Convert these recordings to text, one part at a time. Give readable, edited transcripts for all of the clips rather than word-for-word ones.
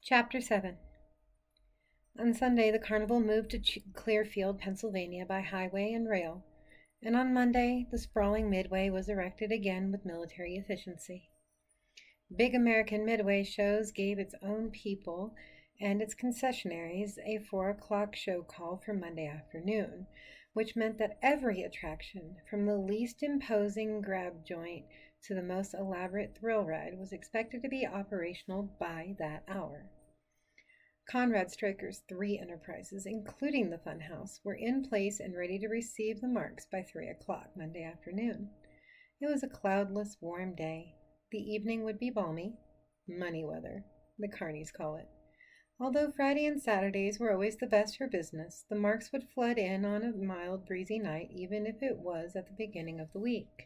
Chapter 7. On Sunday, the carnival moved to Clearfield, Pennsylvania by highway and rail, and on Monday, the sprawling Midway was erected again with military efficiency. Big American Midway shows gave its own people and its concessionaries a 4 o'clock show call for Monday afternoon, which meant that every attraction, from the least imposing grab joint to the most elaborate thrill ride, was expected to be operational by that hour. Conrad Stryker's 3 enterprises, including the Funhouse, were in place and ready to receive the marks by 3 o'clock Monday afternoon. It was a cloudless, warm day. The evening would be balmy, money weather, the carnies call it. Although Friday and Saturdays were always the best for business, the marks would flood in on a mild, breezy night, even if it was at the beginning of the week.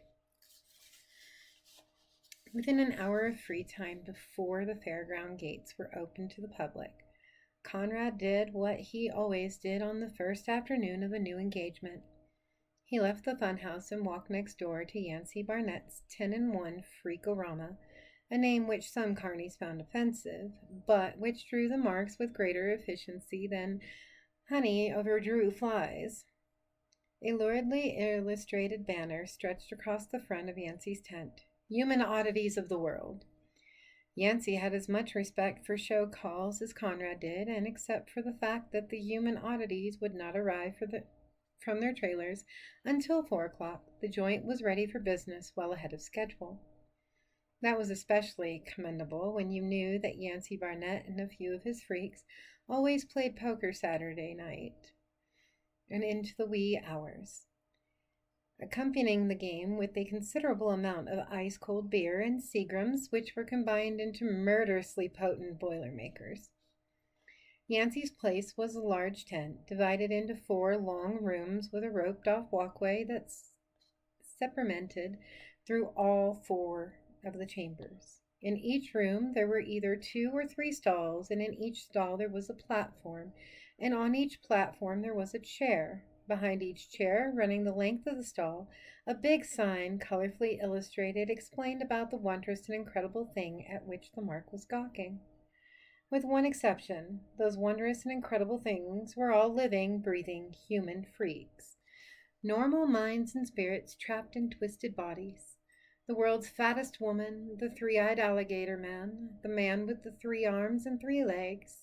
Within an hour of free time before the fairground gates were opened to the public, Conrad did what he always did on the first afternoon of a new engagement. He left the funhouse and walked next door to Yancey Barnett's 10-in-1 Freakorama, a name which some carnies found offensive, but which drew the marks with greater efficiency than honey overdrew flies. A luridly illustrated banner stretched across the front of Yancey's tent. Human oddities of the world. Yancey had as much respect for show calls as Conrad did, and except for the fact that the human oddities would not arrive from their trailers until 4 o'clock, the joint was ready for business well ahead of schedule. That was especially commendable when you knew that Yancey Barnett and a few of his freaks always played poker Saturday night and into the wee hours, accompanying the game with a considerable amount of ice-cold beer and Seagrams, which were combined into murderously potent Boilermakers. Yancey's place was a large tent, divided into 4 long rooms with a roped-off walkway that serpented through all 4 of the chambers. In each room there were either 2 or 3 stalls, and in each stall there was a platform, and on each platform there was a chair. Behind each chair, running the length of the stall, a big sign, colorfully illustrated, explained about the wondrous and incredible thing at which the mark was gawking. With one exception, those wondrous and incredible things were all living, breathing, human freaks. Normal minds and spirits trapped in twisted bodies. The world's fattest woman, the 3-eyed alligator man, the man with the 3 arms and 3 legs,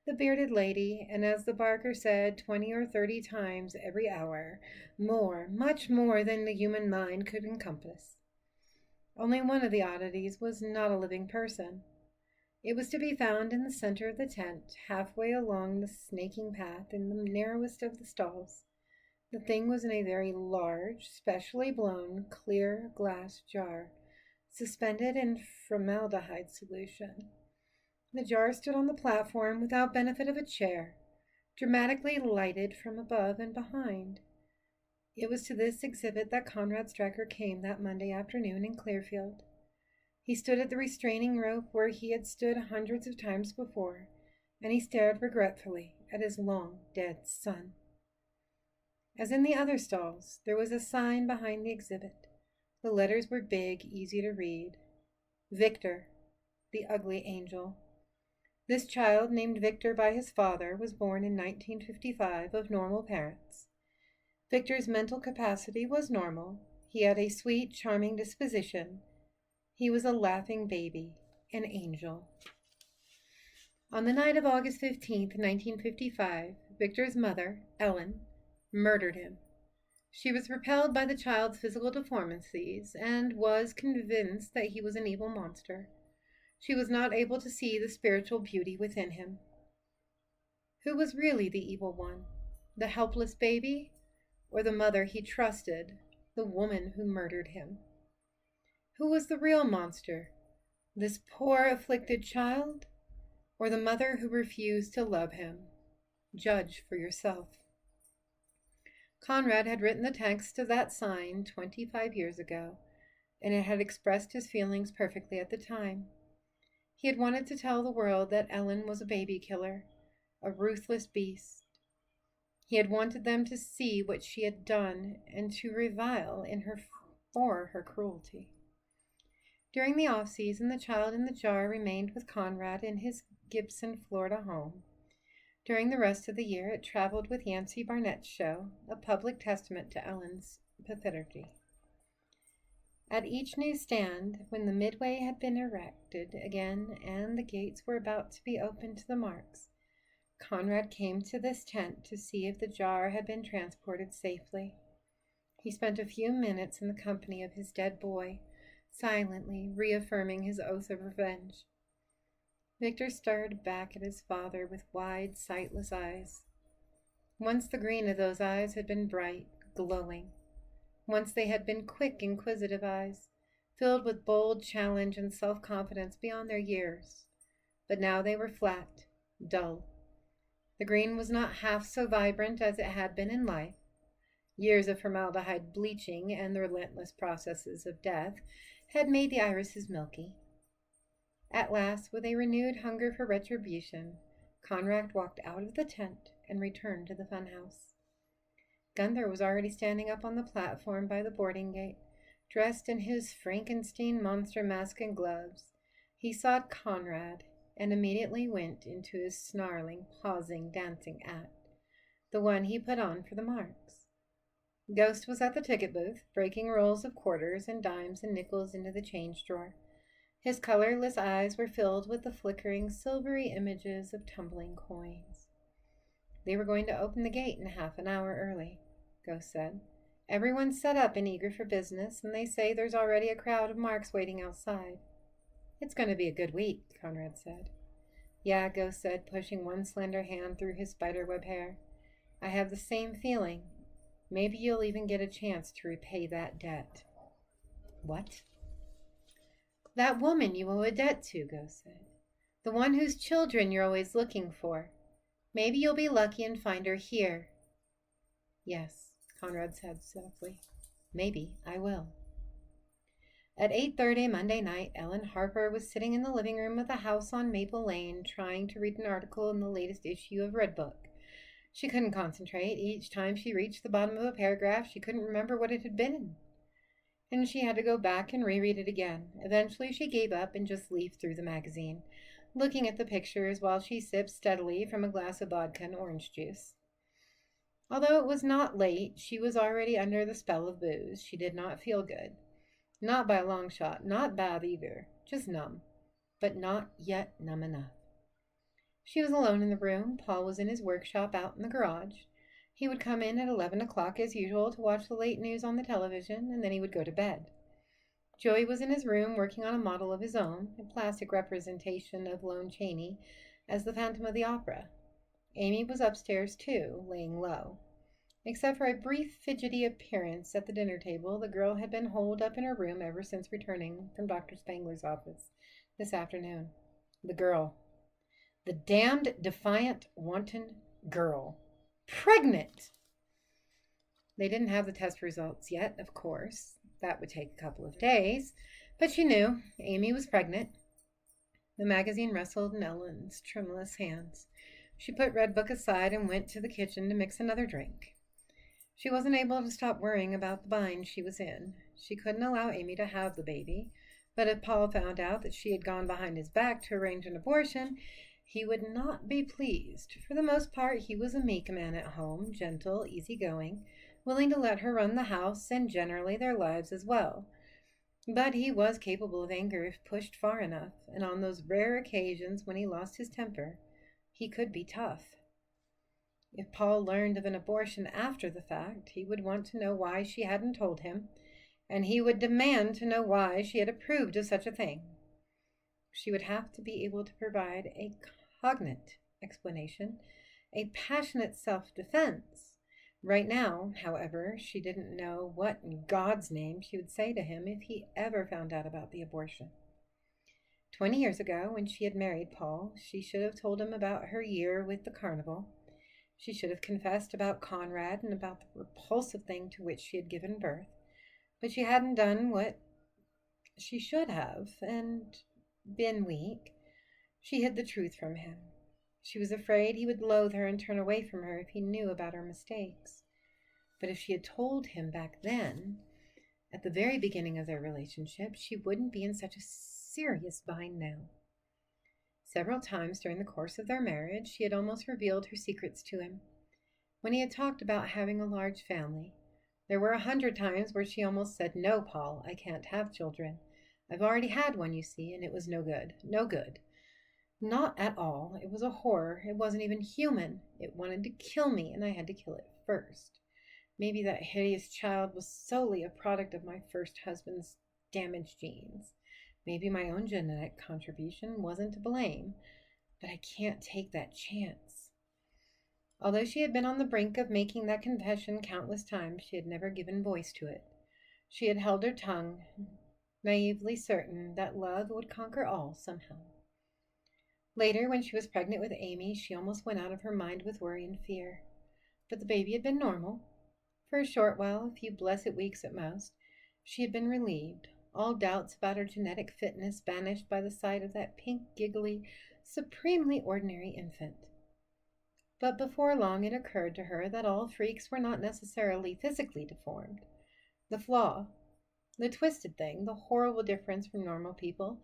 the bearded lady, and as the barker said 20 or 30 times every hour, more, much more than the human mind could encompass. Only one of the oddities was not a living person. It was to be found in the center of the tent, halfway along the snaking path in the narrowest of the stalls. The thing was in a very large, specially blown, clear glass jar, suspended in formaldehyde solution. The jar stood on the platform without benefit of a chair, dramatically lighted from above and behind. It was to this exhibit that Conrad Stryker came that Monday afternoon in Clearfield. He stood at the restraining rope where he had stood hundreds of times before, and he stared regretfully at his long dead son. As in the other stalls, there was a sign behind the exhibit. The letters were big, easy to read. Victor, the ugly angel. This child, named Victor by his father, was born in 1955 of normal parents. Victor's mental capacity was normal. He had a sweet, charming disposition. He was a laughing baby, an angel. On the night of August 15th, 1955, Victor's mother, Ellen, murdered him. She was repelled by the child's physical deformities and was convinced that he was an evil monster. She was not able to see the spiritual beauty within him. Who was really the evil one? The helpless baby, or the mother he trusted, the woman who murdered him? Who was the real monster? This poor afflicted child, or the mother who refused to love him? Judge for yourself. Conrad had written the text of that sign 25 years ago, and it had expressed his feelings perfectly at the time. He had wanted to tell the world that Ellen was a baby killer, a ruthless beast. He had wanted them to see what she had done and to revile in her for her cruelty. During the off-season, the child in the jar remained with Conrad in his Gibson, Florida home. During the rest of the year, it traveled with Yancey Barnett's show, a public testament to Ellen's pathology. At each new stand, when the midway had been erected again and the gates were about to be opened to the marks, Conrad came to this tent to see if the jar had been transported safely. He spent a few minutes in the company of his dead boy, silently reaffirming his oath of revenge. Victor stared back at his father with wide, sightless eyes. Once the green of those eyes had been bright, glowing. Once they had been quick, inquisitive eyes, filled with bold challenge and self-confidence beyond their years. But now they were flat, dull. The green was not half so vibrant as it had been in life. Years of formaldehyde bleaching and the relentless processes of death had made the irises milky. At last, with a renewed hunger for retribution, Conrad walked out of the tent and returned to the funhouse. Gunther was already standing up on the platform by the boarding gate, dressed in his Frankenstein monster mask and gloves. He saw Conrad and immediately went into his snarling, pausing, dancing act, the one he put on for the marks. Ghost was at the ticket booth, breaking rolls of quarters and dimes and nickels into the change drawer. His colorless eyes were filled with the flickering, silvery images of tumbling coins. They were going to open the gate in half an hour early, Ghost said. Everyone's set up and eager for business, and they say there's already a crowd of marks waiting outside. It's going to be a good week, Conrad said. Yeah, Ghost said, pushing one slender hand through his spiderweb hair. I have the same feeling. Maybe you'll even get a chance to repay that debt. What? That woman you owe a debt to, Ghost said. The one whose children you're always looking for. Maybe you'll be lucky and find her here. Yes, Conrad said softly. Maybe I will. At 8:30 Monday night, Ellen Harper was sitting in the living room of the house on Maple Lane trying to read an article in the latest issue of Redbook. She couldn't concentrate. Each time she reached the bottom of a paragraph, she couldn't remember what it had been. And she had to go back and reread it again. Eventually she gave up and just leafed through the magazine, looking at the pictures while she sipped steadily from a glass of vodka and orange juice. Although it was not late, she was already under the spell of booze. She did not feel good. Not by a long shot, not bad either, just numb, but not yet numb enough. She was alone in the room. Paul was in his workshop out in the garage. He would come in at 11 o'clock as usual to watch the late news on the television, and then he would go to bed. Joey was in his room working on a model of his own, a plastic representation of Lon Chaney as the Phantom of the Opera. Amy was upstairs too, laying low. Except for a brief fidgety appearance at the dinner table, the girl had been holed up in her room ever since returning from Dr. Spangler's office this afternoon. The girl. The damned, defiant, wanton girl. Pregnant! They didn't have the test results yet, of course. That would take a couple of days. But she knew Amy was pregnant. The magazine rustled in Ellen's tremulous hands. She put Redbook aside and went to the kitchen to mix another drink. She wasn't able to stop worrying about the bind she was in. She couldn't allow Amy to have the baby, but if Paul found out that she had gone behind his back to arrange an abortion, he would not be pleased. For the most part, he was a meek man at home, gentle, easygoing, willing to let her run the house and generally their lives as well. But he was capable of anger if pushed far enough, and on those rare occasions when he lost his temper, he could be tough. If Paul learned of an abortion after the fact, he would want to know why she hadn't told him, and he would demand to know why she had approved of such a thing. She would have to be able to provide a cognate explanation, a passionate self-defense. Right now, however, she didn't know what in God's name she would say to him if he ever found out about the abortion. 20 years ago, when she had married Paul, she should have told him about her year with the carnival. She should have confessed about Conrad and about the repulsive thing to which she had given birth. But she hadn't done what she should have, and been weak. She hid the truth from him. She was afraid he would loathe her and turn away from her if he knew about her mistakes. But if she had told him back then, At the very beginning of their relationship, she wouldn't be in such a serious bind now. Several times during the course of their marriage, she had almost revealed her secrets to him. When he had talked about having a large family, there were 100 times where she almost said, "No, Paul, I can't have children. I've already had one, you see, and it was no good. No good. Not at all. It was a horror. It wasn't even human. It wanted to kill me, and I had to kill it first. Maybe that hideous child was solely a product of my first husband's damaged genes. Maybe my own genetic contribution wasn't to blame, but I can't take that chance." Although she had been on the brink of making that confession countless times, she had never given voice to it. She had held her tongue, naively certain that love would conquer all somehow. Later, when she was pregnant with Amy, she almost went out of her mind with worry and fear. But the baby had been normal. For a short while, a few blessed weeks at most, she had been relieved, all doubts about her genetic fitness banished by the sight of that pink, giggly, supremely ordinary infant. But before long it occurred to her that all freaks were not necessarily physically deformed. The flaw, the twisted thing, the horrible difference from normal people,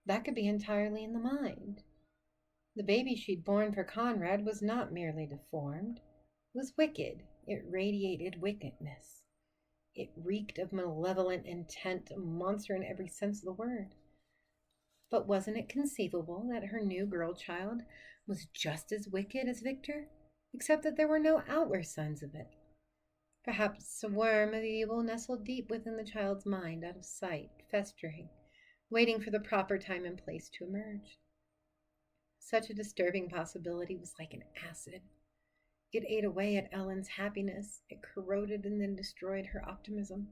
that could be entirely in the mind. The baby she'd born for Conrad was not merely deformed. It was wicked. It radiated wickedness. It reeked of malevolent intent, a monster in every sense of the word. But wasn't it conceivable that her new girl child was just as wicked as Victor, except that there were no outward signs of it? Perhaps a worm of evil nestled deep within the child's mind, out of sight, festering, waiting for the proper time and place to emerge. Such a disturbing possibility was like an acid. It ate away at Ellen's happiness. It corroded and then destroyed her optimism.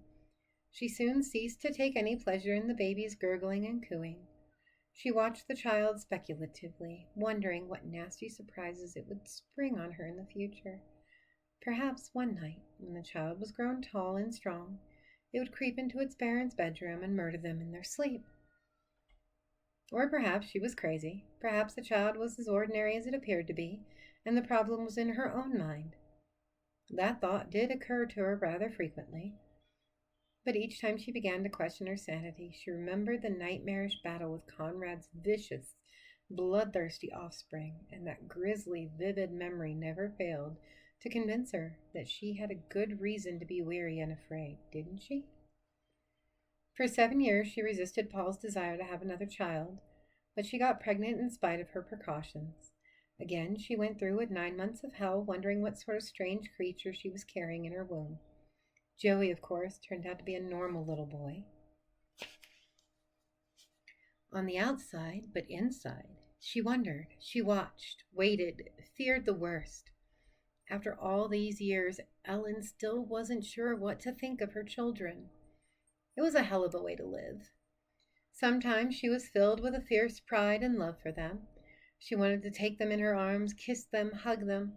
She soon ceased to take any pleasure in the baby's gurgling and cooing. She watched the child speculatively, wondering what nasty surprises it would spring on her in the future. Perhaps one night, when the child was grown tall and strong, it would creep into its parents' bedroom and murder them in their sleep. Or perhaps she was crazy. Perhaps the child was as ordinary as it appeared to be, and the problem was in her own mind. That thought did occur to her rather frequently. But each time she began to question her sanity, she remembered the nightmarish battle with Conrad's vicious, bloodthirsty offspring, and that grisly, vivid memory never failed to convince her that she had a good reason to be weary and afraid, didn't she? For 7 years she resisted Paul's desire to have another child, but she got pregnant in spite of her precautions. Again, she went through with 9 months of hell, wondering what sort of strange creature she was carrying in her womb. Joey, of course, turned out to be a normal little boy. On the outside, but inside, she wondered, she watched, waited, feared the worst. After all these years, Ellen still wasn't sure what to think of her children. It was a hell of a way to live. Sometimes she was filled with a fierce pride and love for them. She wanted to take them in her arms, kiss them, hug them.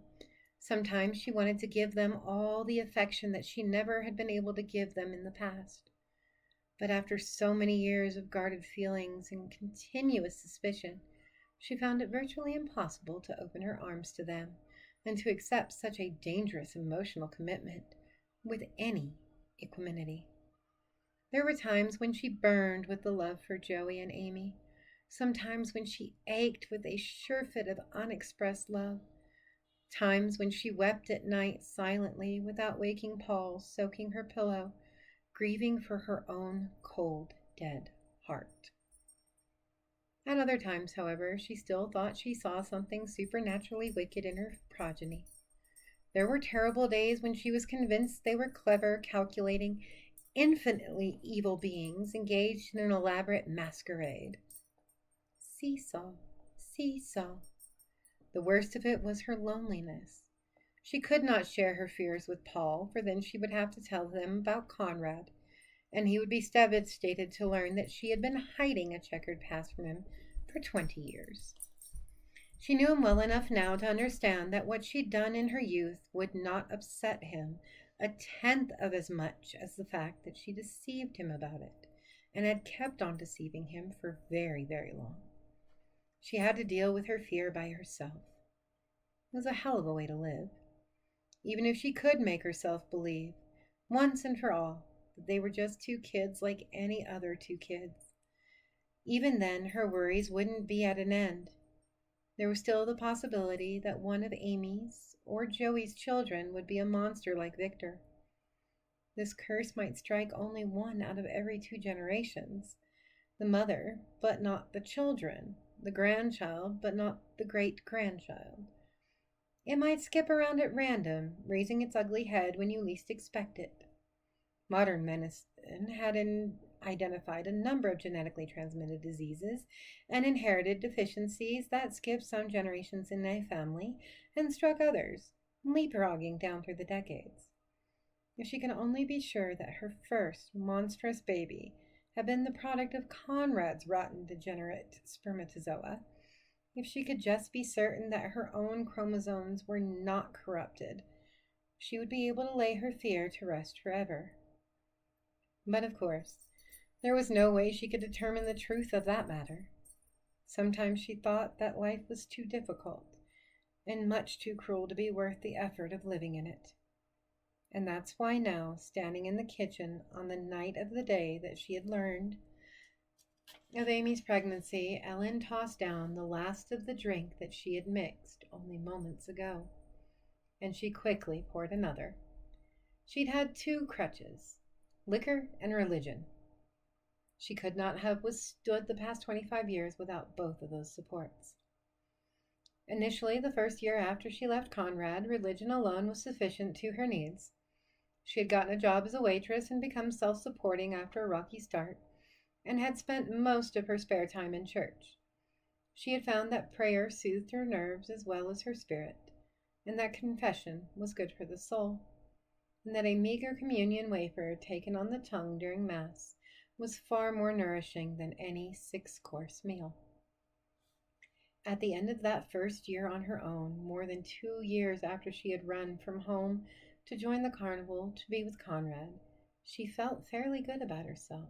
Sometimes she wanted to give them all the affection that she never had been able to give them in the past. But after so many years of guarded feelings and continuous suspicion, she found it virtually impossible to open her arms to them and to accept such a dangerous emotional commitment with any equanimity. There were times when she burned with the love for Joey and Amy, sometimes when she ached with a surfeit of unexpressed love, times when she wept at night silently without waking Paul, soaking her pillow, grieving for her own cold, dead heart. At other times, however, she still thought she saw something supernaturally wicked in her progeny. There were terrible days when she was convinced they were clever, calculating, infinitely evil beings engaged in an elaborate masquerade. Seesaw, seesaw. The worst of it was her loneliness. She could not share her fears with Paul, for then she would have to tell him about Conrad, and he would be devastated to learn that she had been hiding a checkered past from him for 20 years. She knew him well enough now to understand that what she'd done in her youth would not upset him 1/10 of as much as the fact that she deceived him about it, and had kept on deceiving him for very, very long. She had to deal with her fear by herself. It was a hell of a way to live. Even if she could make herself believe, once and for all, that they were just two kids like any other two kids. Even then, her worries wouldn't be at an end. There was still the possibility that one of Amy's or Joey's children would be a monster like Victor. This curse might strike only one out of every 2 generations. The mother, but not the children. The grandchild, but not the great-grandchild. It might skip around at random, raising its ugly head when you least expect it. Modern medicine had identified a number of genetically transmitted diseases and inherited deficiencies that skipped some generations in a family and struck others, leapfrogging down through the decades. If she can only be sure that her first monstrous baby had been the product of Conrad's rotten degenerate spermatozoa, if she could just be certain that her own chromosomes were not corrupted, she would be able to lay her fear to rest forever. But of course, there was no way she could determine the truth of that matter. Sometimes she thought that life was too difficult and much too cruel to be worth the effort of living in it. And that's why now, standing in the kitchen on the night of the day that she had learned of Amy's pregnancy, Ellen tossed down the last of the drink that she had mixed only moments ago, and she quickly poured another. She'd had 2 crutches, liquor and religion. She could not have withstood the past 25 years without both of those supports. Initially, the first year after she left Conrad, religion alone was sufficient to her needs. She had gotten a job as a waitress and become self-supporting after a rocky start, and had spent most of her spare time in church. She had found that prayer soothed her nerves as well as her spirit, and that confession was good for the soul, and that a meager communion wafer taken on the tongue during Mass was far more nourishing than any 6-course meal. At the end of that first year on her own, more than 2 years after she had run from home to join the carnival to be with Conrad, she felt fairly good about herself.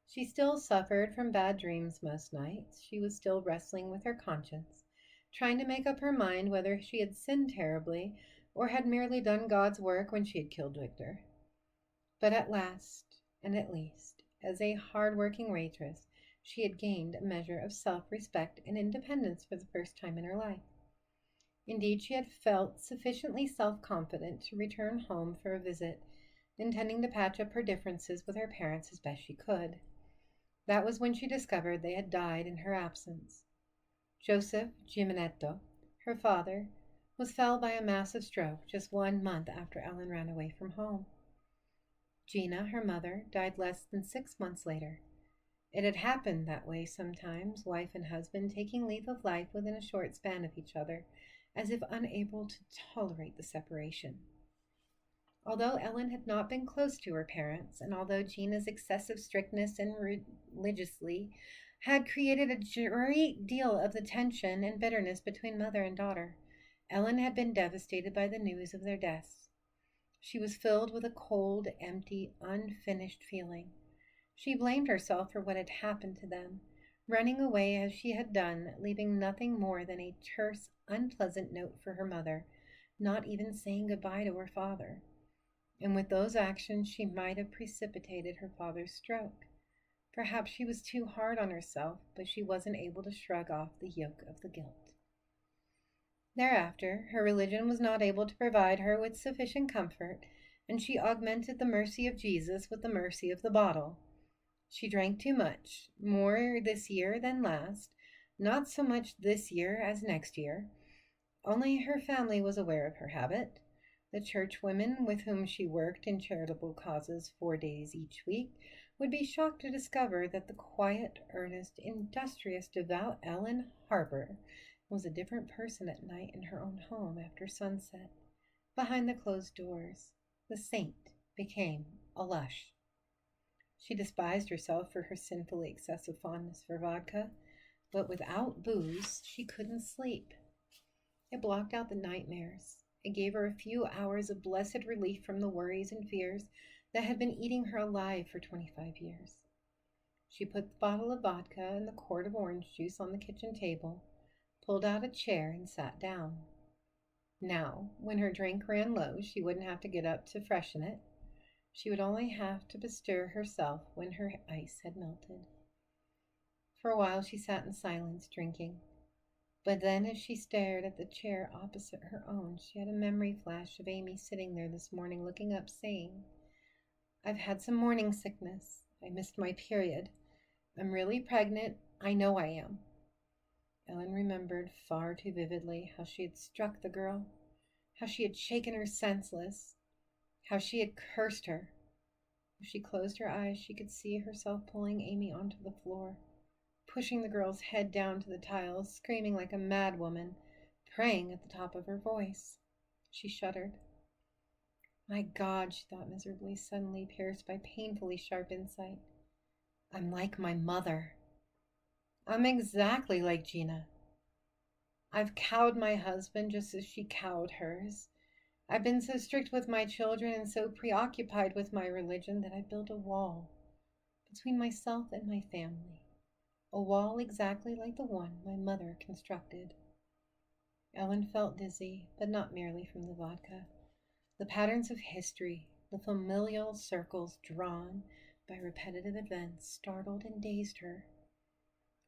She still suffered from bad dreams most nights. She was still wrestling with her conscience, trying to make up her mind whether she had sinned terribly or had merely done God's work when she had killed Victor. But at last, and at least, as a hard-working waitress, she had gained a measure of self-respect and independence for the first time in her life. Indeed, she had felt sufficiently self-confident to return home for a visit, intending to patch up her differences with her parents as best she could. That was when she discovered they had died in her absence. Joseph Gimenetto, her father, was felled by a massive stroke just 1 month after Ellen ran away from home. Gina, her mother, died less than 6 months later. It had happened that way sometimes, wife and husband taking leave of life within a short span of each other, as if unable to tolerate the separation. Although Ellen had not been close to her parents, and although Gina's excessive strictness and religiously had created a great deal of the tension and bitterness between mother and daughter, Ellen had been devastated by the news of their deaths. She was filled with a cold, empty, unfinished feeling. She blamed herself for what had happened to them, running away as she had done, leaving nothing more than a terse, unpleasant note for her mother, not even saying goodbye to her father. And with those actions she might have precipitated her father's stroke. Perhaps she was too hard on herself, but she wasn't able to shrug off the yoke of the guilt. Thereafter, her religion was not able to provide her with sufficient comfort, and she augmented the mercy of Jesus with the mercy of the bottle. She drank too much, more this year than last, not so much this year as next year. Only her family was aware of her habit. The churchwomen with whom she worked in charitable causes 4 days each week would be shocked to discover that the quiet, earnest, industrious, devout Ellen Harper was a different person at night in her own home after sunset. Behind the closed doors, the saint became a lush. She despised herself for her sinfully excessive fondness for vodka, but without booze, she couldn't sleep. It blocked out the nightmares. It gave her a few hours of blessed relief from the worries and fears that had been eating her alive for 25 years. She put the bottle of vodka and the quart of orange juice on the kitchen table, pulled out a chair, and sat down. Now, when her drink ran low, she wouldn't have to get up to freshen it. She would only have to bestir herself when her ice had melted. For a while she sat in silence, drinking. But then, as she stared at the chair opposite her own, she had a memory flash of Amy sitting there this morning looking up, saying, "I've had some morning sickness. I missed my period. I'm really pregnant. I know I am." Ellen remembered far too vividly how she had struck the girl, how she had shaken her senseless, how she had cursed her. If she closed her eyes, she could see herself pulling Amy onto the floor, pushing the girl's head down to the tiles, screaming like a mad woman, praying at the top of her voice. She shuddered. My God, she thought miserably, suddenly pierced by painfully sharp insight. I'm like my mother. I'm exactly like Gina. I've cowed my husband just as she cowed hers. I've been so strict with my children and so preoccupied with my religion that I built a wall between myself and my family. A wall exactly like the one my mother constructed. Ellen felt dizzy, but not merely from the vodka. The patterns of history, the familial circles drawn by repetitive events, startled and dazed her.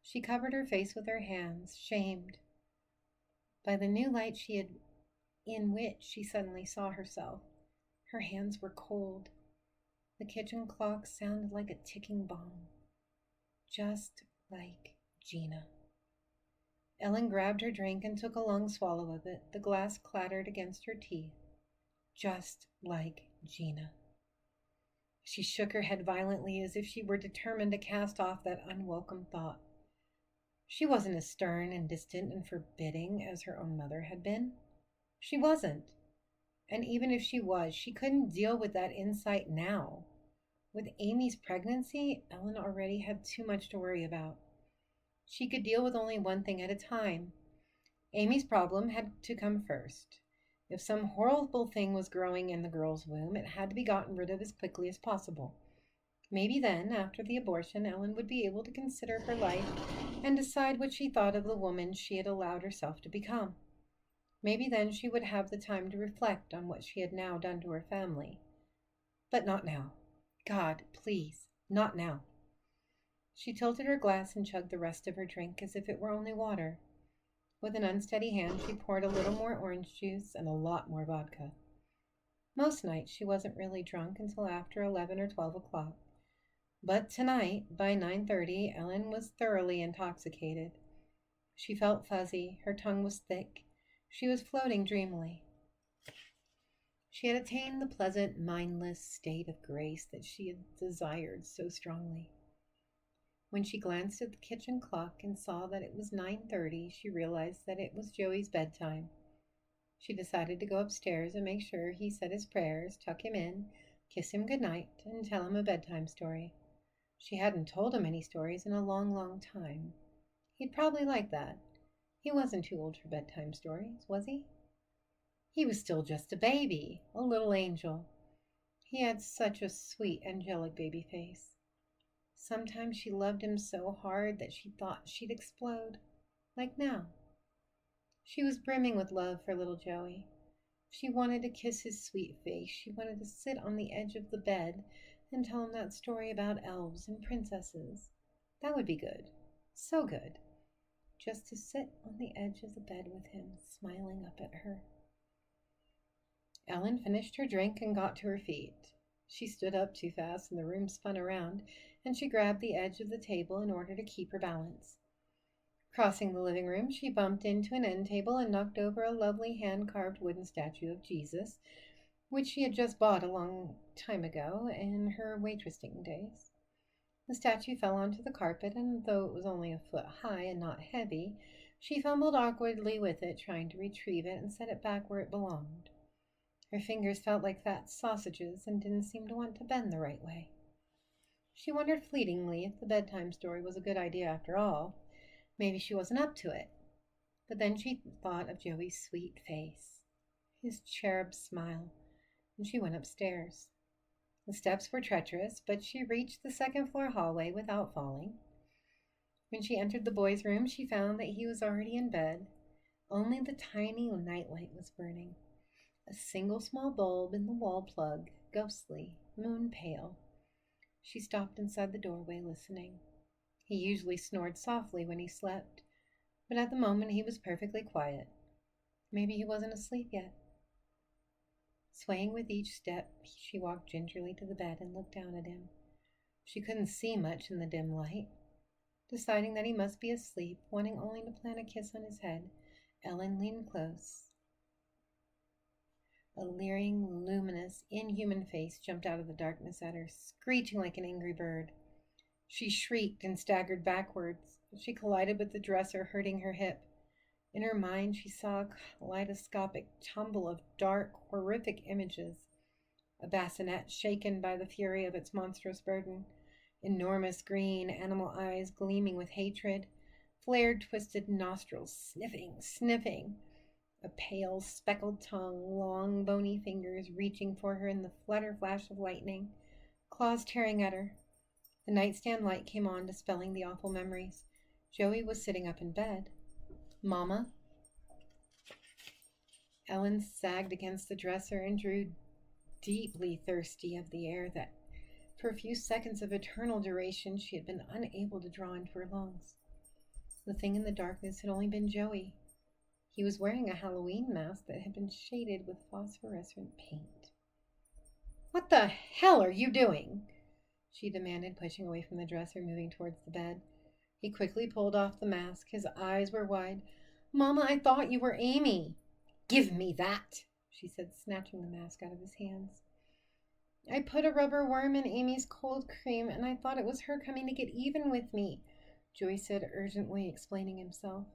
She covered her face with her hands, shamed by the new light in which she suddenly saw herself. Her hands were cold. The kitchen clock sounded like a ticking bomb. Just like Gina. Ellen grabbed her drink and took a long swallow of it. The glass clattered against her teeth. Just like Gina. She shook her head violently as if she were determined to cast off that unwelcome thought. She wasn't as stern and distant and forbidding as her own mother had been. She wasn't. And even if she was, she couldn't deal with that insight now. With Amy's pregnancy, Ellen already had too much to worry about. She could deal with only one thing at a time. Amy's problem had to come first. If some horrible thing was growing in the girl's womb, it had to be gotten rid of as quickly as possible. Maybe then, after the abortion, Ellen would be able to consider her life and decide what she thought of the woman she had allowed herself to become. Maybe then she would have the time to reflect on what she had now done to her family. But not now. God, please, not now. She tilted her glass and chugged the rest of her drink as if it were only water. With an unsteady hand, she poured a little more orange juice and a lot more vodka. Most nights she wasn't really drunk until after 11 or 12 o'clock. But tonight, by 9:30, Ellen was thoroughly intoxicated. She felt fuzzy, her tongue was thick. She was floating dreamily. She had attained the pleasant, mindless state of grace that she had desired so strongly. When she glanced at the kitchen clock and saw that it was 9:30, she realized that it was Joey's bedtime. She decided to go upstairs and make sure he said his prayers, tuck him in, kiss him goodnight, and tell him a bedtime story. She hadn't told him any stories in a long, long time. He'd probably like that. He wasn't too old for bedtime stories, was he? He was still just a baby, a little angel. He had such a sweet, angelic baby face. Sometimes she loved him so hard that she thought she'd explode, like now. She was brimming with love for little Joey. She wanted to kiss his sweet face. She wanted to sit on the edge of the bed and tell him that story about elves and princesses. That would be good. So good. Just to sit on the edge of the bed with him, smiling up at her. Ellen finished her drink and got to her feet. She stood up too fast and the room spun around, and she grabbed the edge of the table in order to keep her balance. Crossing the living room, she bumped into an end table and knocked over a lovely hand-carved wooden statue of Jesus, which she had just bought a long time ago in her waitressing days. The statue fell onto the carpet, and though it was only a foot high and not heavy, she fumbled awkwardly with it, trying to retrieve it and set it back where it belonged. Her fingers felt like fat sausages and didn't seem to want to bend the right way. She wondered fleetingly if the bedtime story was a good idea after all. Maybe she wasn't up to it. But then she thought of Joey's sweet face, his cherub smile, and she went upstairs. The steps were treacherous, but she reached the second-floor hallway without falling. When she entered the boy's room, she found that he was already in bed. Only the tiny nightlight was burning. A single small bulb in the wall plug, ghostly, moon pale. She stopped inside the doorway, listening. He usually snored softly when he slept, but at the moment he was perfectly quiet. Maybe he wasn't asleep yet. Swaying with each step, she walked gingerly to the bed and looked down at him. She couldn't see much in the dim light. Deciding that he must be asleep, wanting only to plant a kiss on his head, Ellen leaned close. A leering, luminous, inhuman face jumped out of the darkness at her, screeching like an angry bird. She shrieked and staggered backwards. She collided with the dresser, hurting her hip. In her mind, she saw a kaleidoscopic tumble of dark, horrific images. A bassinet shaken by the fury of its monstrous burden. Enormous green animal eyes gleaming with hatred. Flared, twisted nostrils, sniffing. A pale, speckled tongue, long, bony fingers reaching for her in the flash of lightning. Claws tearing at her. The nightstand light came on, dispelling the awful memories. Joey was sitting up in bed. Mama? Ellen sagged against the dresser and drew deeply thirsty of the air that, for a few seconds of eternal duration, she had been unable to draw into her lungs. The thing in the darkness had only been Joey. He was wearing a Halloween mask that had been shaded with phosphorescent paint. "What the hell are you doing?" she demanded, pushing away from the dresser, moving towards the bed. He quickly pulled off the mask. His eyes were wide. "Mama, I thought you were Amy." "Give me that," she said, snatching the mask out of his hands. "I put a rubber worm in Amy's cold cream, and I thought it was her coming to get even with me," Joey said, urgently explaining himself.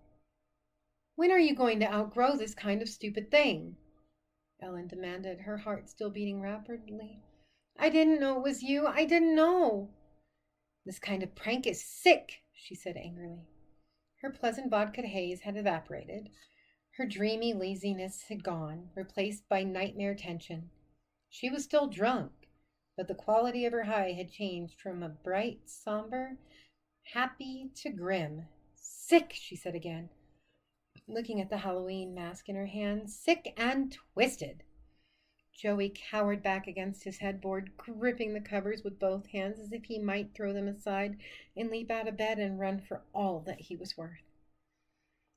"When are you going to outgrow this kind of stupid thing?" Ellen demanded, her heart still beating rapidly. "I didn't know it was you. I didn't know." "This kind of prank is sick," she said angrily. Her pleasant vodka haze had evaporated. Her dreamy laziness had gone, replaced by nightmare tension. She was still drunk, but the quality of her high had changed from a bright, somber, happy to grim. "Sick," she said again, looking at the Halloween mask in her hand. "Sick and twisted." Joey cowered back against his headboard, gripping the covers with both hands as if he might throw them aside and leap out of bed and run for all that he was worth.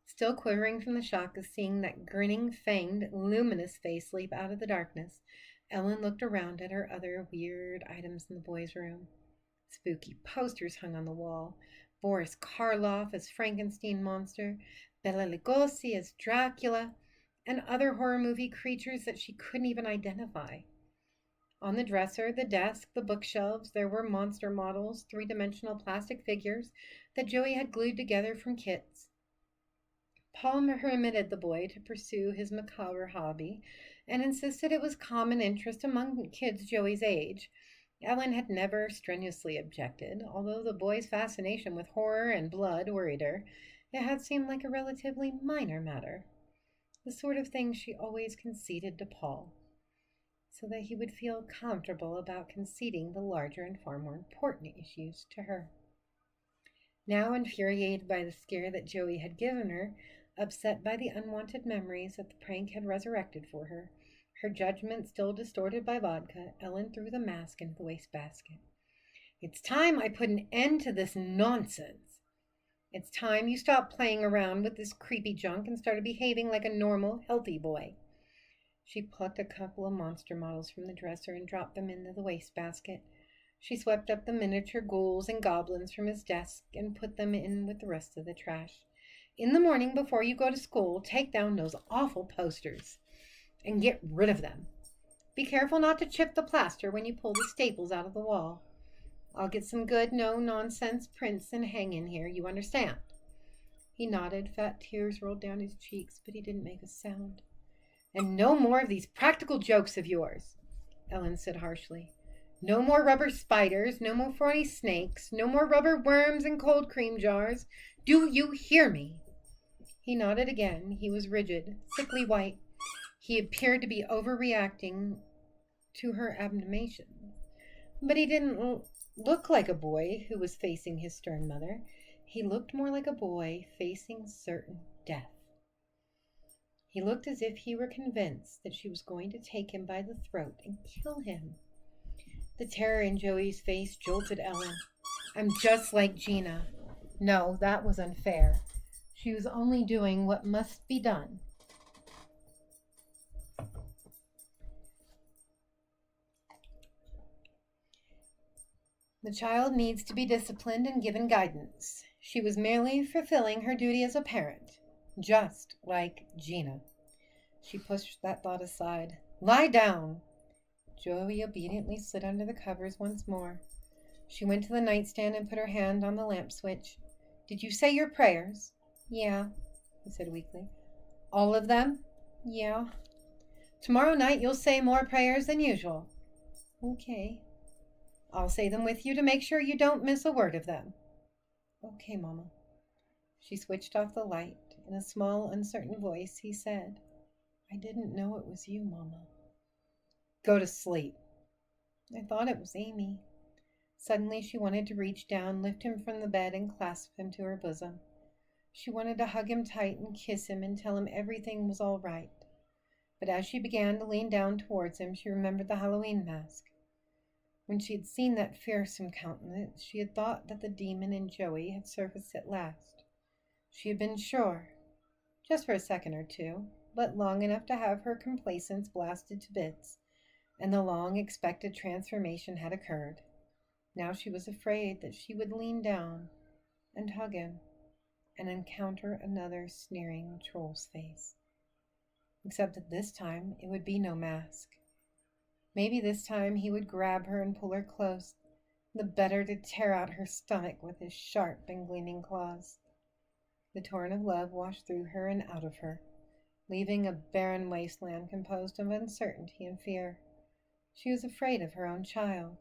Still quivering from the shock of seeing that grinning, fanged, luminous face leap out of the darkness, Ellen looked around at her other weird items in the boys' room. Spooky posters hung on the wall. Boris Karloff as Frankenstein monster, Bela Lugosi as Dracula, and other horror movie creatures that she couldn't even identify. On the dresser, the desk, the bookshelves, there were monster models, three-dimensional plastic figures that Joey had glued together from kits. Paul permitted the boy to pursue his macabre hobby and insisted it was common interest among kids Joey's age. Ellen had never strenuously objected, although the boy's fascination with horror and blood worried her. It had seemed like a relatively minor matter, the sort of thing she always conceded to Paul, so that he would feel comfortable about conceding the larger and far more important issues to her. Now, infuriated by the scare that Joey had given her, upset by the unwanted memories that the prank had resurrected for her, her judgment still distorted by vodka, Ellen threw the mask into the wastebasket. "It's time I put an end to this nonsense. It's time you stopped playing around with this creepy junk and started behaving like a normal, healthy boy." She plucked a couple of monster models from the dresser and dropped them into the wastebasket. She swept up the miniature ghouls and goblins from his desk and put them in with the rest of the trash. "In the morning, before you go to school, take down those awful posters and get rid of them. Be careful not to chip the plaster when you pull the staples out of the wall. I'll get some good, no-nonsense prints and hang in here, you understand?" He nodded. Fat tears rolled down his cheeks, but he didn't make a sound. "And no more of these practical jokes of yours," Ellen said harshly. "No more rubber spiders, no more phony snakes, no more rubber worms and cold cream jars. Do you hear me?" He nodded again. He was rigid, sickly white. He appeared to be overreacting to her admonition. But he didn't look like a boy who was facing his stern mother. He looked more like a boy facing certain death. He looked as if he were convinced that she was going to take him by the throat and kill him. The terror in Joey's face jolted Ellen. I'm just like Gina. No, that was unfair. She was only doing what must be done. The child needs to be disciplined and given guidance. She was merely fulfilling her duty as a parent, just like Gina. She pushed that thought aside. Lie down! Joey obediently slid under the covers once more. She went to the nightstand and put her hand on the lamp switch. Did you say your prayers? Yeah, he said weakly. All of them? Yeah. Tomorrow night you'll say more prayers than usual. Okay. I'll say them with you to make sure you don't miss a word of them. Okay, Mama. She switched off the light. In a small, uncertain voice, he said, I didn't know it was you, Mama. Go to sleep. I thought it was Amy. Suddenly she wanted to reach down, lift him from the bed, and clasp him to her bosom. She wanted to hug him tight and kiss him and tell him everything was all right. But as she began to lean down towards him, she remembered the Halloween mask. When she had seen that fearsome countenance, she had thought that the demon in Joey had surfaced at last. She had been sure, just for a second or two, but long enough to have her complacence blasted to bits, and the long-expected transformation had occurred. Now she was afraid that she would lean down and hug him and encounter another sneering troll's face. Except that this time it would be no mask. Maybe this time he would grab her and pull her close, the better to tear out her stomach with his sharp and gleaming claws. The torrent of love washed through her and out of her, leaving a barren wasteland composed of uncertainty and fear. She was afraid of her own child.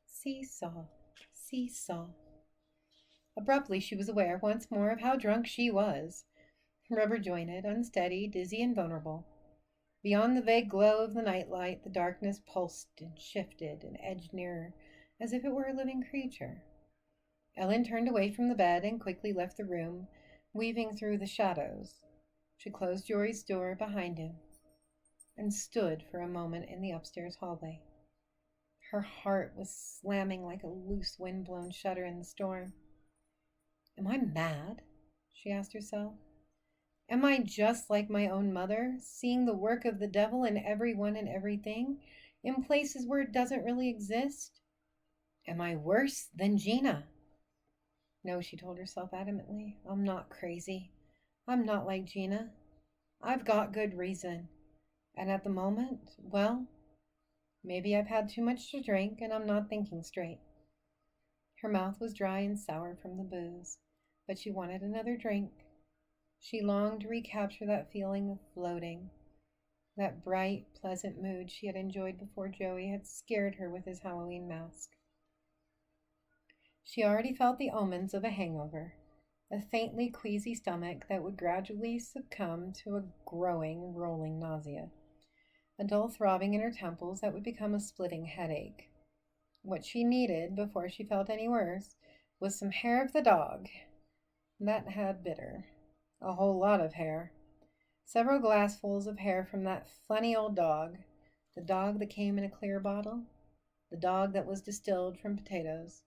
Seesaw, seesaw. Abruptly she was aware once more of how drunk she was. Rubber-jointed, unsteady, dizzy, and vulnerable. Beyond the vague glow of the nightlight, the darkness pulsed and shifted and edged nearer, as if it were a living creature. Ellen turned away from the bed and quickly left the room, weaving through the shadows. She closed Jory's door behind him and stood for a moment in the upstairs hallway. Her heart was slamming like a loose wind-blown shutter in the storm. Am I mad? She asked herself. Am I just like my own mother, seeing the work of the devil in everyone and everything, in places where it doesn't really exist? Am I worse than Gina? No, she told herself adamantly. I'm not crazy. I'm not like Gina. I've got good reason. And at the moment, well, maybe I've had too much to drink and I'm not thinking straight. Her mouth was dry and sour from the booze, but she wanted another drink. She longed to recapture that feeling of floating, that bright, pleasant mood she had enjoyed before Joey had scared her with his Halloween mask. She already felt the omens of a hangover, a faintly queasy stomach that would gradually succumb to a growing, rolling nausea, a dull throbbing in her temples that would become a splitting headache. What she needed, before she felt any worse, was some hair of the dog. That had bitter. A whole lot of hair. Several glassfuls of hair from that funny old dog, the dog that came in a clear bottle, the dog that was distilled from potatoes.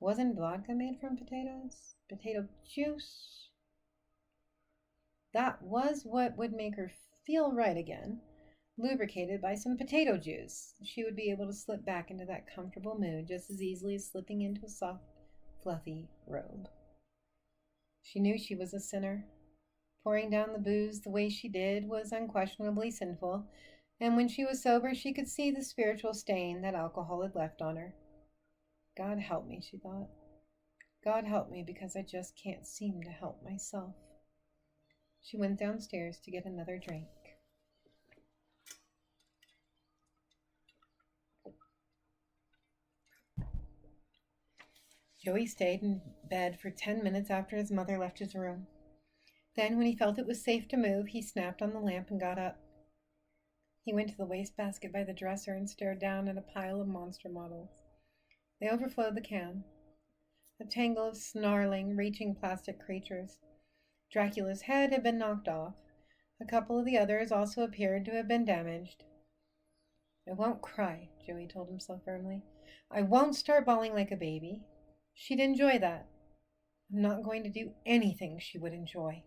Wasn't vodka made from potatoes? Potato juice? That was what would make her feel right again. Lubricated by some potato juice, she would be able to slip back into that comfortable mood just as easily as slipping into a soft, fluffy robe. She knew she was a sinner. Pouring down the booze the way she did was unquestionably sinful, and when she was sober she could see the spiritual stain that alcohol had left on her. God help me, she thought. God help me, because I just can't seem to help myself. She went downstairs to get another drink. Joey stayed in bed for 10 minutes after his mother left his room. Then, when he felt it was safe to move, he snapped on the lamp and got up. He went to the wastebasket by the dresser and stared down at a pile of monster models. They overflowed the can. A tangle of snarling, reaching plastic creatures. Dracula's head had been knocked off. A couple of the others also appeared to have been damaged. I won't cry, Joey told himself firmly. I won't start bawling like a baby. She'd enjoy that. I'm not going to do anything she would enjoy.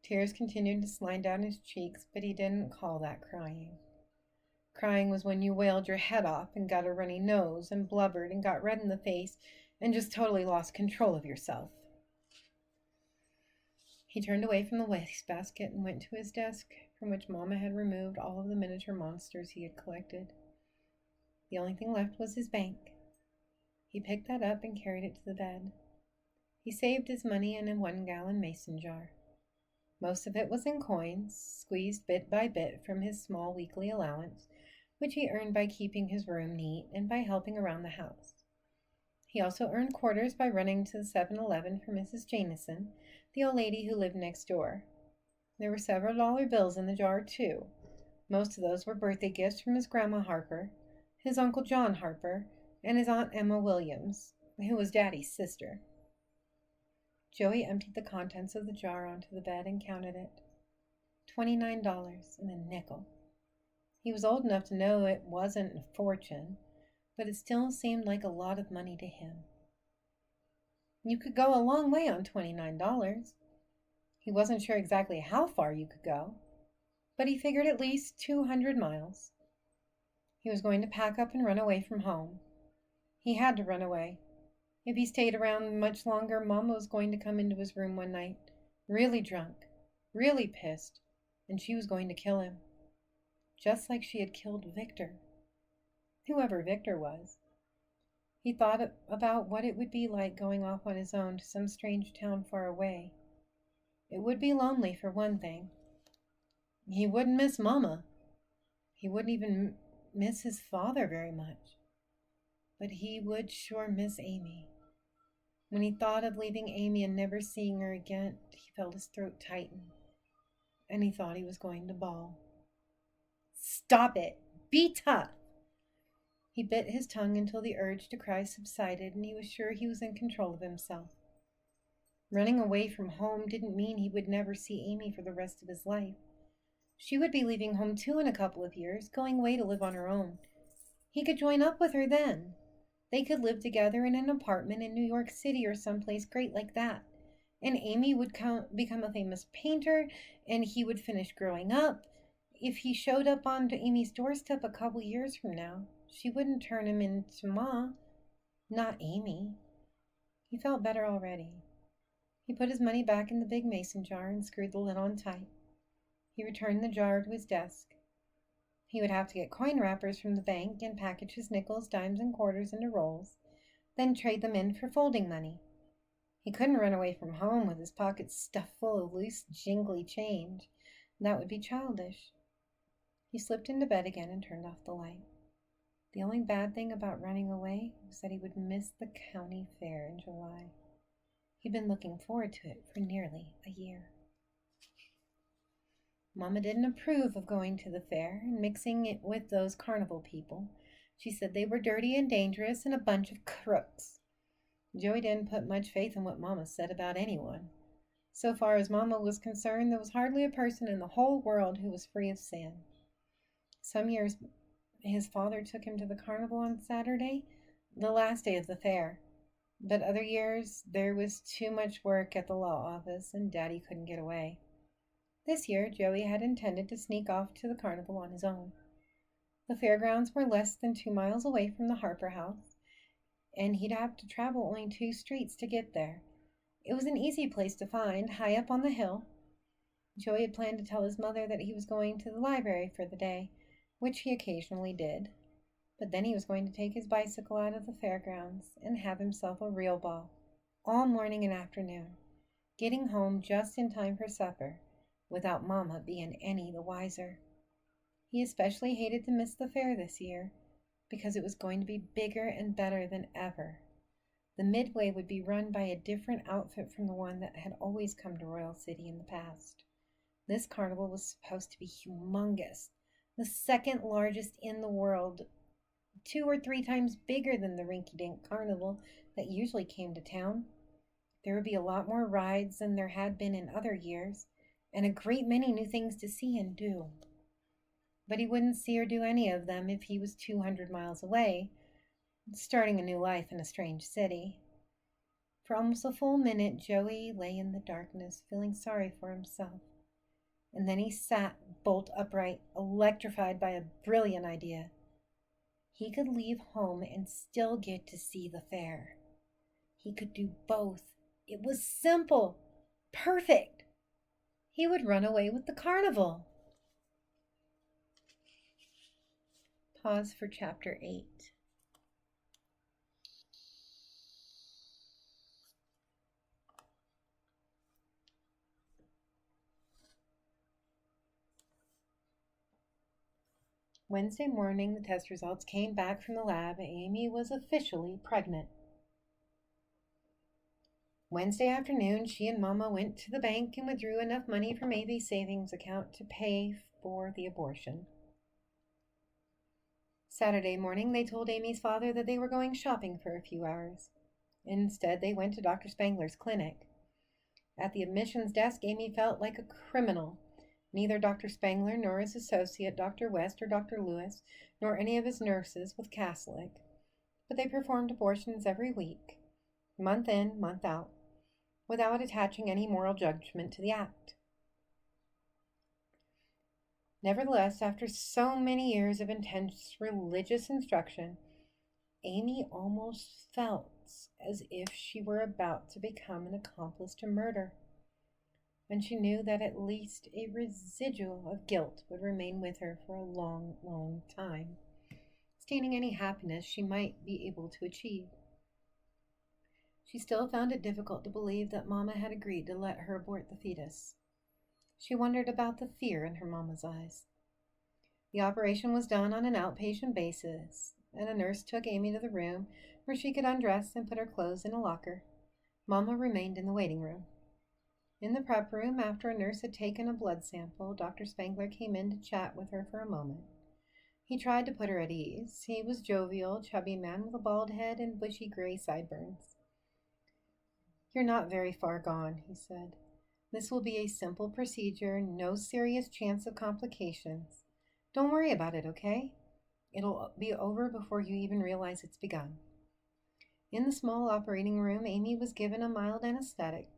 Tears continued to slide down his cheeks, but he didn't call that crying. Crying was when you wailed your head off and got a runny nose and blubbered and got red in the face and just totally lost control of yourself. He turned away from the wastebasket and went to his desk, from which Mama had removed all of the miniature monsters he had collected. The only thing left was his bank. He picked that up and carried it to the bed. He saved his money in a 1-gallon mason jar. Most of it was in coins, squeezed bit by bit from his small weekly allowance, which he earned by keeping his room neat and by helping around the house. He also earned quarters by running to the 7-Eleven for Mrs. Jameson, the old lady who lived next door. There were several dollar bills in the jar, too. Most of those were birthday gifts from his Grandma Harper, his Uncle John Harper, and his Aunt Emma Williams, who was Daddy's sister. Joey emptied the contents of the jar onto the bed and counted it. $29 and a nickel. He was old enough to know it wasn't a fortune, but it still seemed like a lot of money to him. You could go a long way on $29. He wasn't sure exactly how far you could go, but he figured at least 200 miles. He was going to pack up and run away from home. He had to run away. If he stayed around much longer, Mama was going to come into his room one night, really drunk, really pissed, and she was going to kill him. Just like she had killed Victor. Whoever Victor was. He thought about what it would be like going off on his own to some strange town far away. It would be lonely, for one thing. He wouldn't miss Mama. He wouldn't even miss his father very much. But he would sure miss Amy. When he thought of leaving Amy and never seeing her again, he felt his throat tighten, and he thought he was going to bawl. Stop it! Be tough! He bit his tongue until the urge to cry subsided, and he was sure he was in control of himself. Running away from home didn't mean he would never see Amy for the rest of his life. She would be leaving home too in a couple of years, going away to live on her own. He could join up with her then. They could live together in an apartment in New York City or someplace great like that. And Amy would become a famous painter, and he would finish growing up. If he showed up onto Amy's doorstep a couple years from now, she wouldn't turn him into Ma. Not Amy. He felt better already. He put his money back in the big mason jar and screwed the lid on tight. He returned the jar to his desk. He would have to get coin wrappers from the bank and package his nickels, dimes, and quarters into rolls, then trade them in for folding money. He couldn't run away from home with his pockets stuffed full of loose, jingly change. That would be childish. He slipped into bed again and turned off the light. The only bad thing about running away was that he would miss the county fair in July. He'd been looking forward to it for nearly a year. Mama didn't approve of going to the fair and mixing it with those carnival people. She said they were dirty and dangerous and a bunch of crooks. Joey didn't put much faith in what Mama said about anyone. So far as Mama was concerned, there was hardly a person in the whole world who was free of sin. Some years his father took him to the carnival on Saturday, the last day of the fair. But other years there was too much work at the law office and Daddy couldn't get away. This year, Joey had intended to sneak off to the carnival on his own. The fairgrounds were less than 2 miles away from the Harper house, and he'd have to travel only 2 streets to get there. It was an easy place to find, high up on the hill. Joey had planned to tell his mother that he was going to the library for the day, which he occasionally did. But then he was going to take his bicycle out of the fairgrounds and have himself a real ball, all morning and afternoon, getting home just in time for supper, without Mama being any the wiser. He especially hated to miss the fair this year, because it was going to be bigger and better than ever. The Midway would be run by a different outfit from the one that had always come to Royal City in the past. This carnival was supposed to be humongous, the second largest in the world, 2 or 3 times bigger than the rinky-dink carnival that usually came to town. There would be a lot more rides than there had been in other years, and a great many new things to see and do. but he wouldn't see or do any of them if he was 200 miles away, starting a new life in a strange city. For almost a full minute, Joey lay in the darkness, feeling sorry for himself. And then he sat bolt upright, electrified by a brilliant idea. He could leave home and still get to see the fair. He could do both. It was simple, perfect. He would run away with the carnival. Pause for chapter 8. Wednesday morning, the test results came back from the lab. Amy was officially pregnant. Wednesday afternoon, she and Mama went to the bank and withdrew enough money from Amy's savings account to pay for the abortion. Saturday morning, they told Amy's father that they were going shopping for a few hours. Instead, they went to Dr. Spangler's clinic. At the admissions desk, Amy felt like a criminal. Neither Dr. Spangler nor his associate, Dr. West or Dr. Lewis, nor any of his nurses was Catholic, but they performed abortions every week, month in, month out, without attaching any moral judgment to the act. Nevertheless, after so many years of intense religious instruction, Amy almost felt as if she were about to become an accomplice to murder. And she knew that at least a residual of guilt would remain with her for a long, long time, staining any happiness she might be able to achieve. She still found it difficult to believe that Mama had agreed to let her abort the fetus. She wondered about the fear in her Mama's eyes. The operation was done on an outpatient basis, and a nurse took Amy to the room where she could undress and put her clothes in a locker. Mama remained in the waiting room. In the prep room, after a nurse had taken a blood sample, Dr. Spangler came in to chat with her for a moment. He tried to put her at ease. He was jovial, chubby man with a bald head and bushy gray sideburns. "You're not very far gone," he said. "This will be a simple procedure, no serious chance of complications. Don't worry about it, okay? It'll be over before you even realize it's begun." In the small operating room, Amy was given a mild anesthetic,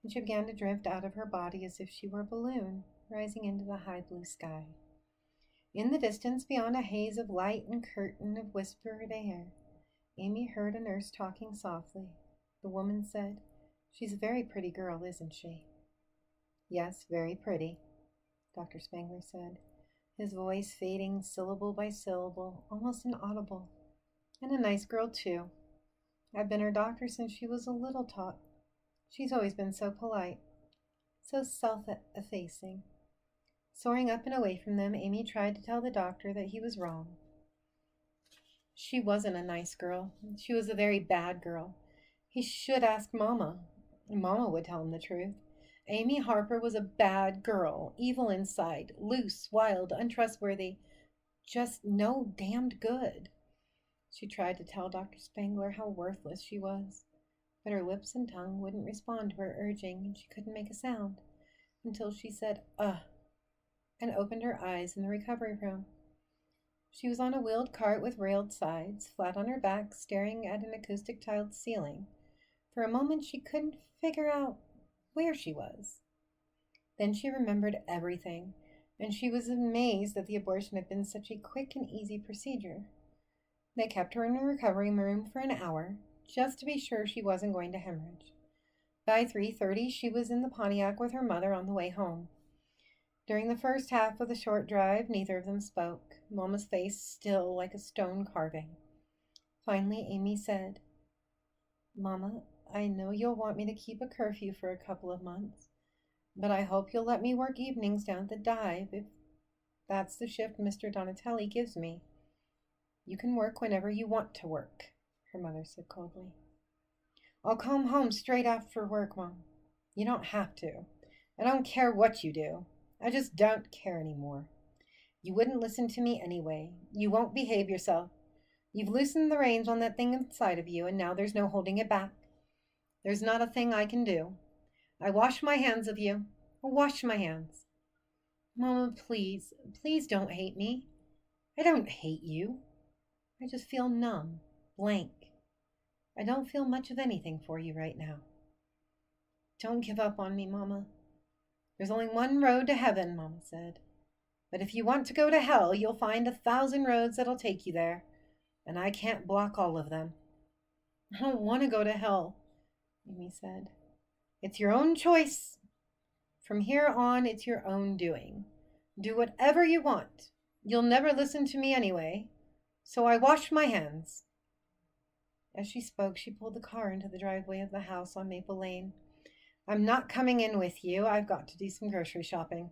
and she began to drift out of her body as if she were a balloon rising into the high blue sky. In the distance, beyond a haze of light and curtain of whispered air, Amy heard a nurse talking softly. The woman said, "She's a very pretty girl, isn't she?" "Yes, very pretty," Dr. Spangler said, his voice fading syllable by syllable, almost inaudible. "And a nice girl, too. I've been her doctor since she was a little tot. She's always been so polite, so self-effacing." Soaring up and away from them, Amy tried to tell the doctor that he was wrong. She wasn't a nice girl. She was a very bad girl. He should ask Mama. Mama would tell him the truth. Amy Harper was a bad girl, evil inside, loose, wild, untrustworthy, just no damned good. She tried to tell Dr. Spangler how worthless she was, but her lips and tongue wouldn't respond to her urging, and she couldn't make a sound until she said, "Ugh," and opened her eyes in the recovery room. She was on a wheeled cart with railed sides, flat on her back, staring at an acoustic tiled ceiling. For a moment she couldn't figure out where she was. Then she remembered everything, and she was amazed that the abortion had been such a quick and easy procedure. They kept her in the recovery room for an hour, just to be sure she wasn't going to hemorrhage. By 3:30, she was in the Pontiac with her mother on the way home. During the first half of the short drive, neither of them spoke, Mama's face still like a stone carving. Finally, Amy said, "Mama, I know you'll want me to keep a curfew for a couple of months, but I hope you'll let me work evenings down at the dive if that's the shift Mr. Donatelli gives me." "You can work whenever you want to work," her mother said coldly. "I'll come home straight after work, Mom." "You don't have to. I don't care what you do. I just don't care anymore. You wouldn't listen to me anyway. You won't behave yourself. You've loosened the reins on that thing inside of you, and now there's no holding it back. There's not a thing I can do. I wash my hands of you. I wash my hands." Mama, please, please don't hate me. I don't hate you. I just feel numb, blank. I don't feel much of anything for you right now. Don't give up on me, Mama. There's only one road to heaven, Mama said. But if you want to go to hell, you'll find 1,000 roads that'll take you there, and I can't block all of them. I don't want to go to hell, Amy said. It's your own choice. From here on, it's your own doing. Do whatever you want. You'll never listen to me anyway, so I wash my hands. As she spoke, she pulled the car into the driveway of the house on Maple Lane. I'm not coming in with you. I've got to do some grocery shopping.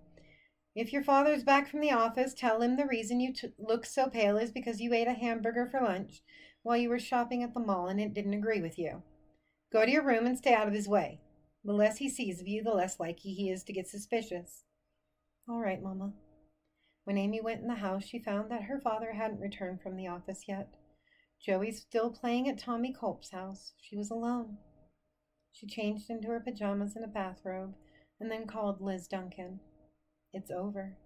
If your father's back from the office, tell him the reason you look so pale is because you ate a hamburger for lunch while you were shopping at the mall and it didn't agree with you. Go to your room and stay out of his way. The less he sees of you, the less likely he is to get suspicious. All right, Mama. When Amy went in the house, she found that her father hadn't returned from the office yet. Joey's still playing at Tommy Culp's house. She was alone. She changed into her pajamas and a bathrobe and then called Liz Duncan. It's over.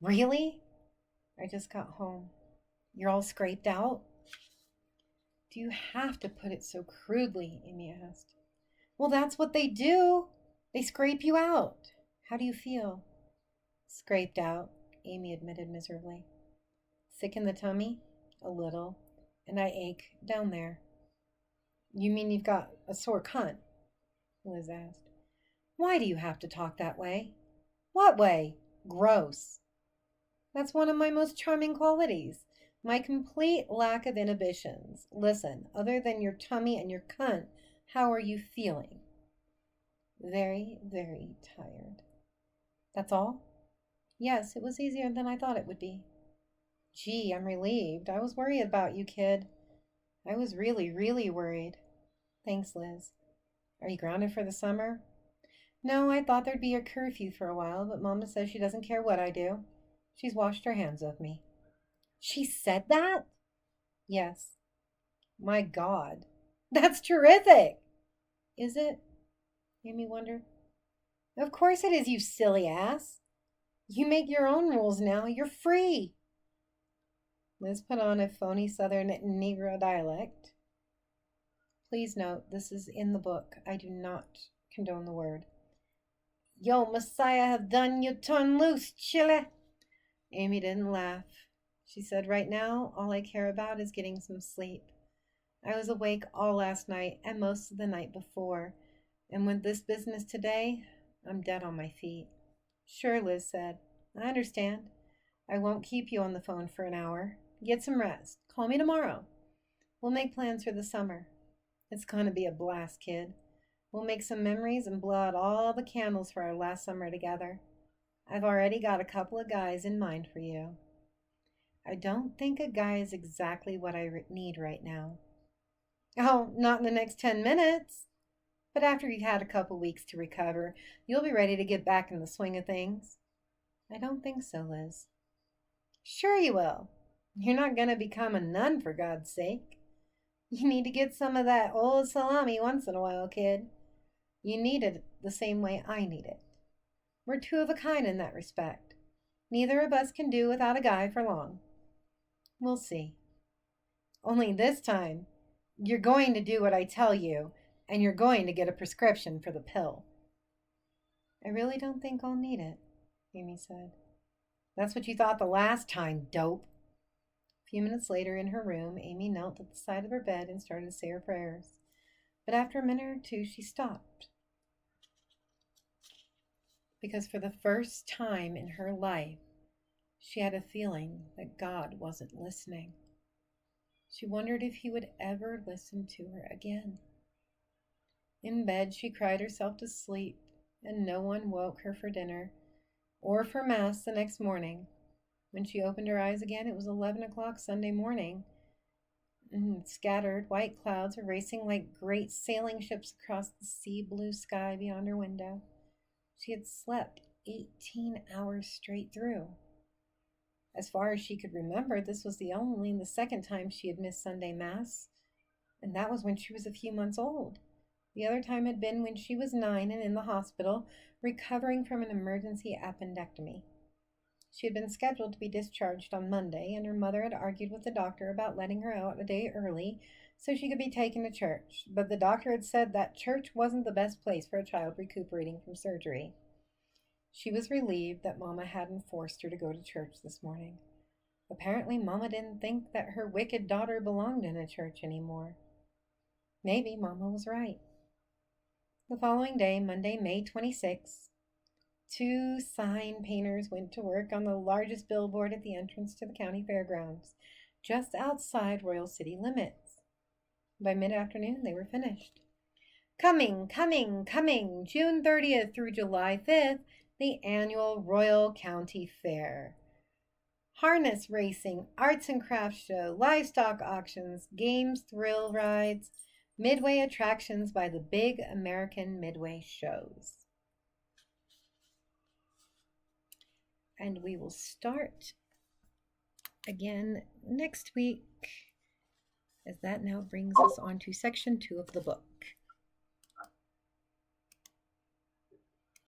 Really? I just got home. You're all scraped out? Do you have to put it so crudely? Amy asked. Well, that's what they do. They scrape you out. How do you feel? Scraped out, Amy admitted miserably. Sick in the tummy? A little. And I ache down there. You mean you've got a sore cunt? Liz asked. Why do you have to talk that way? What way? Gross. That's one of my most charming qualities. My complete lack of inhibitions. Listen, other than your tummy and your cunt, how are you feeling? Very, very tired. That's all? Yes, it was easier than I thought it would be. Gee, I'm relieved. I was worried about you, kid. I was really, really worried. Thanks, Liz. Are you grounded for the summer? No, I thought there'd be a curfew for a while, but Mama says she doesn't care what I do. She's washed her hands of me. She said that? Yes. My God. That's terrific. Is it? Amy wondered. Of course it is, you silly ass. You make your own rules now. You're free. Liz put on a phony Southern Negro dialect. Please note, this is in the book. I do not condone the word. Yo, Messiah have done you turn loose, chile. Amy didn't laugh. She said, right now, all I care about is getting some sleep. I was awake all last night and most of the night before, and with this business today, I'm dead on my feet. Sure, Liz said. I understand. I won't keep you on the phone for an hour. Get some rest. Call me tomorrow. We'll make plans for the summer. It's going to be a blast, kid. We'll make some memories and blow out all the candles for our last summer together. I've already got a couple of guys in mind for you. I don't think a guy is exactly what I need right now. Oh, not in the next 10 minutes. But after you've had a couple weeks to recover, you'll be ready to get back in the swing of things. I don't think so, Liz. Sure you will. You're not going to become a nun, for God's sake. You need to get some of that old salami once in a while, kid. You need it the same way I need it. We're two of a kind in that respect. Neither of us can do without a guy for long. We'll see. Only this time, you're going to do what I tell you, and you're going to get a prescription for the pill. I really don't think I'll need it, Amy said. That's what you thought the last time, dope. A few minutes later in her room, Amy knelt at the side of her bed and started to say her prayers. But after a minute or two, she stopped. Because for the first time in her life, she had a feeling that God wasn't listening. She wondered if he would ever listen to her again. In bed, she cried herself to sleep, and no one woke her for dinner or for Mass the next morning. When she opened her eyes again, it was 11 o'clock Sunday morning. Scattered white clouds were racing like great sailing ships across the sea blue sky beyond her window. She had slept 18 hours straight through. As far as she could remember, this was the second time she had missed Sunday Mass, and that was when she was a few months old. The other time had been when she was 9 and in the hospital, recovering from an emergency appendectomy. She had been scheduled to be discharged on Monday, and her mother had argued with the doctor about letting her out a day early so she could be taken to church. But the doctor had said that church wasn't the best place for a child recuperating from surgery. She was relieved that Mama hadn't forced her to go to church this morning. Apparently, Mama didn't think that her wicked daughter belonged in a church anymore. Maybe Mama was right. The following day, Monday, May 26th, 2 sign painters went to work on the largest billboard at the entrance to the county fairgrounds, just outside Royal City limits. By mid-afternoon, they were finished. Coming, coming, coming, June 30th through July 5th, the annual Royal County Fair. Harness racing, arts and crafts show, livestock auctions, games, thrill rides, midway attractions by the big American midway shows. And we will start again next week, as that now brings us on to section 2 of the book.